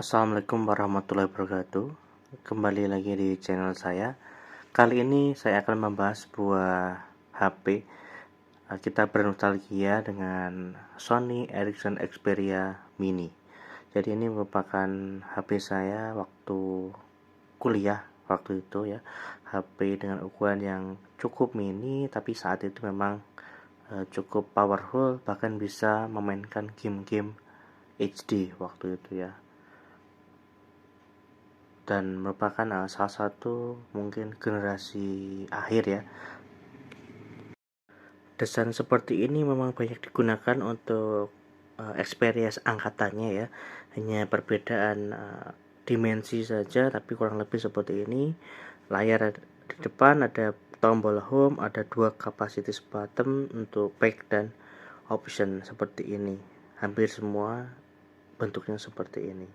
Assalamualaikum warahmatullahi wabarakatuh. Kembali lagi di channel saya. Kali ini saya akan membahas sebuah HP. Kita bernostalgia dengan Sony Ericsson Xperia Mini. Jadi ini merupakan HP saya waktu kuliah waktu itu ya. HP dengan ukuran yang cukup mini, tapi saat itu memang cukup powerful, bahkan bisa memainkan game-game HD waktu itu ya, dan merupakan salah satu mungkin generasi akhir ya. Desain seperti ini memang banyak digunakan untuk Xperia angkatannya ya, hanya perbedaan dimensi saja, tapi kurang lebih seperti ini. Layar di depan ada tombol home, ada dua kapasitas button untuk back dan option seperti ini. Hampir semua bentuknya seperti ini.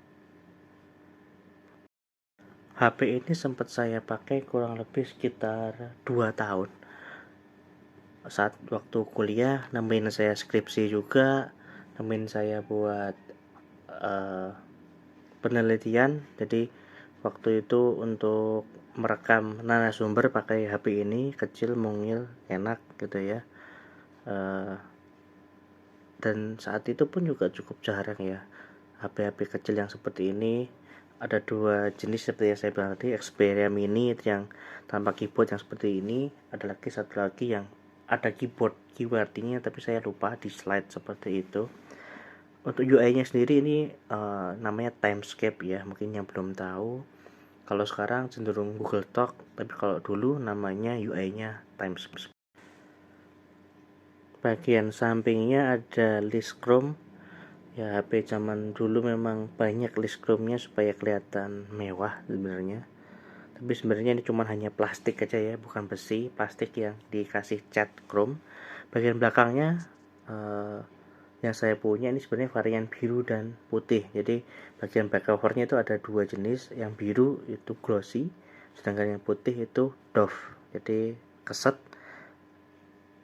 HP ini sempat saya pakai kurang lebih sekitar 2 tahun. Saat waktu kuliah nemenin saya skripsi juga, nemenin saya buat penelitian. Jadi waktu itu untuk merekam narasumber pakai HP ini, kecil, mungil, enak gitu ya. Dan saat itu pun juga cukup jarang ya HP-HP kecil yang seperti ini. Ada dua jenis seperti yang saya bilang tadi, Xperia Mini itu yang tanpa keyboard yang seperti ini. Ada lagi satu lagi yang ada keyboardnya, tapi saya lupa di slide seperti itu. Untuk UI-nya sendiri ini namanya Timescape ya, mungkin yang belum tahu. Kalau sekarang cenderung Google Talk, tapi kalau dulu namanya UI-nya Timescape. Bagian sampingnya ada list Chrome. Ya, HP zaman dulu memang banyak list Chrome-nya supaya kelihatan mewah sebenarnya. Tapi sebenarnya ini cuma hanya plastik aja ya, bukan besi, plastik yang dikasih cat chrome. Bagian belakangnya yang saya punya ini sebenarnya varian biru dan putih. Jadi bagian back covernya itu ada dua jenis, yang biru itu glossy, sedangkan yang putih itu doff, jadi keset.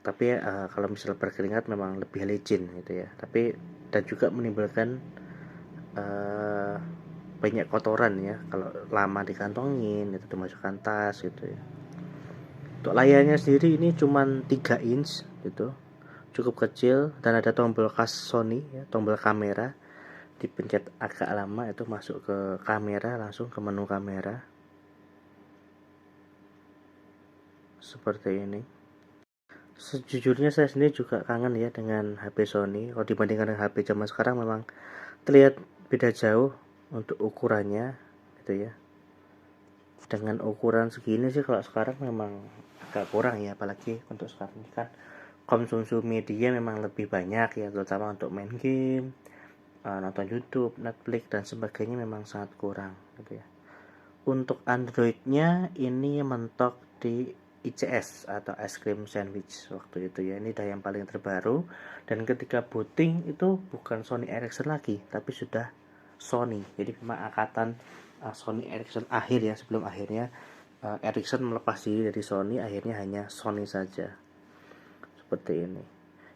Tapi kalau misalnya berkeringat memang lebih licin gitu ya. Tapi dan juga menimbulkan banyak kotoran ya kalau lama dikantongin, itu dimasukkan tas gitu ya. Untuk layarnya sendiri ini cuma 3 inch gitu, cukup kecil, dan ada tombol khas Sony ya, tombol kamera. Dipencet agak lama itu masuk ke kamera, langsung ke menu kamera seperti ini. Sejujurnya saya sendiri juga kangen ya dengan HP Sony. Kalau dibandingkan dengan HP zaman sekarang memang terlihat beda jauh untuk ukurannya gitu ya. Dengan ukuran segini sih kalau sekarang memang agak kurang ya, apalagi untuk sekarang ini kan konsumsi media memang lebih banyak ya, terutama untuk main game, nonton YouTube, Netflix dan sebagainya memang sangat kurang gitu ya. Untuk Androidnya ini mentok di ICS atau Ice Cream Sandwich waktu itu ya. Ini dah yang paling terbaru, dan ketika booting itu bukan Sony Ericsson lagi, tapi sudah Sony. Jadi memang angkatan Sony Ericsson akhir ya, sebelum akhirnya Ericsson melepas diri dari Sony, akhirnya hanya Sony saja seperti ini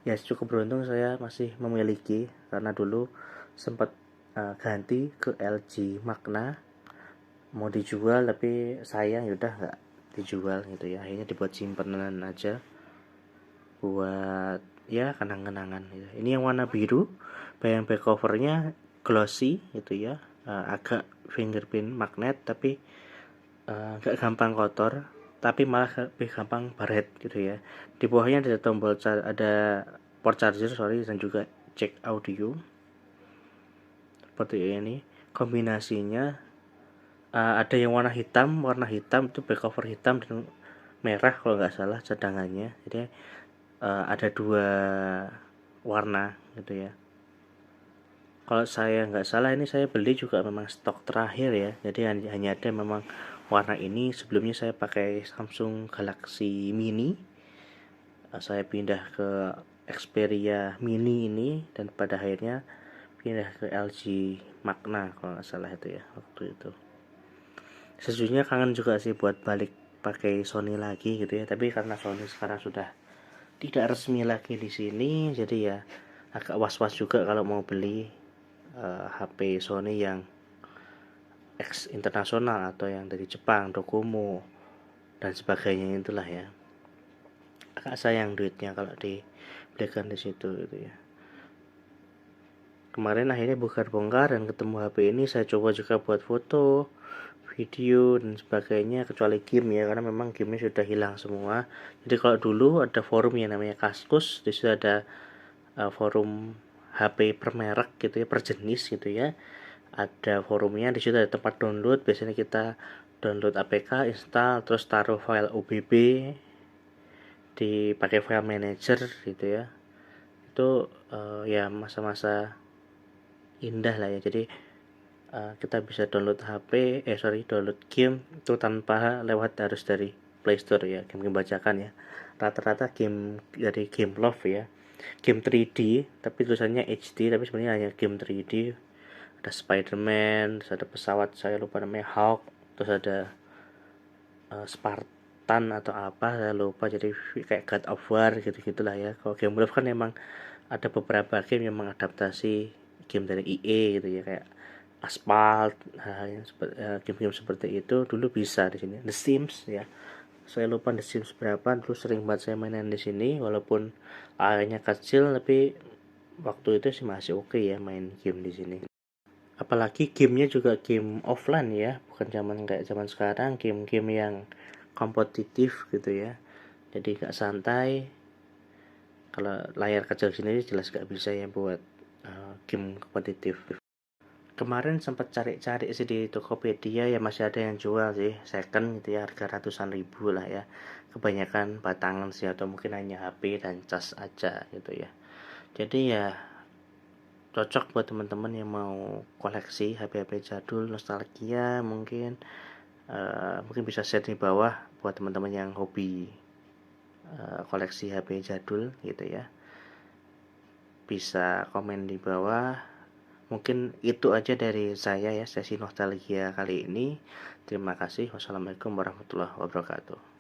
ya. Cukup beruntung saya masih memiliki, karena dulu sempat ganti ke LG Magna, mau dijual tapi sayang, yaudah nggak dijual gitu ya, akhirnya dibuat simpanan aja buat ya kenang-kenangan gitu. Ini yang warna biru, bagian back covernya glossy gitu ya, agak fingerprint magnet, tapi nggak gampang kotor, tapi malah lebih gampang baret gitu ya. Di bawahnya ada tombol ada port charger dan juga jack audio seperti ini. Kombinasinya ada yang warna hitam itu back cover hitam dan merah kalau nggak salah cadangannya. Jadi ada dua warna gitu ya. Kalau saya nggak salah ini saya beli juga memang stok terakhir ya, jadi hanya ada memang warna ini. Sebelumnya saya pakai Samsung Galaxy Mini, saya pindah ke Xperia Mini ini, dan pada akhirnya pindah ke LG Magna kalau nggak salah itu ya waktu itu. Sejujurnya kangen juga sih buat balik pakai Sony lagi gitu ya, tapi karena Sony sekarang sudah tidak resmi lagi di sini, jadi ya agak was-was juga kalau mau beli HP Sony yang ex internasional atau yang dari Jepang, Docomo dan sebagainya itulah ya. Agak sayang duitnya kalau dibelikan di situ gitu ya. Kemarin akhirnya bongkar dan ketemu HP ini, saya coba juga buat foto, video dan sebagainya, kecuali game ya, karena memang gamenya sudah hilang semua. Jadi kalau dulu ada forum yang namanya Kaskus, di situ ada forum HP per merek gitu ya, per jenis gitu ya. Ada forumnya, di situ ada tempat download. Biasanya kita download APK, install, terus taruh file OBB, dipakai file manager gitu ya. Itu ya masa-masa indah lah ya. Jadi kita bisa download download game itu tanpa lewat harus dari Play Store ya, game bajakan ya. Rata-rata game dari Game Love ya, game 3D tapi tulisannya HD, tapi sebenarnya hanya game 3D. Ada Spider-Man, terus ada pesawat saya lupa namanya Hawk, terus ada Spartan atau apa saya lupa, jadi kayak God of War gitu-gitulah ya. Kalau Game Love kan emang ada beberapa game yang mengadaptasi game dari EA gitu ya, kayak Asphalt, game-game seperti itu dulu bisa di sini. The Sims ya, saya lupa The Sims berapa, dulu sering banget saya mainin di sini, walaupun airnya kecil tapi waktu itu sih masih oke ya main game di sini. Apalagi gamenya juga game offline ya, bukan kayak zaman sekarang, game-game yang kompetitif gitu ya. Jadi gak santai. Kalau layar kecil sini jelas gak bisa ya buat game kompetitif. Kemarin sempat cari-cari sih di Tokopedia ya, masih ada yang jual sih second gitu ya, harga ratusan ribu lah ya. Kebanyakan batangan sih, atau mungkin hanya HP dan cas aja gitu ya. Jadi ya cocok buat teman-teman yang mau koleksi HP-HP jadul, nostalgia mungkin. Mungkin bisa share di bawah buat teman-teman yang hobi koleksi HP jadul gitu ya. Bisa komen di bawah. Mungkin itu aja dari saya ya, sesi nostalgia kali ini. Terima kasih. Wassalamualaikum warahmatullahi wabarakatuh.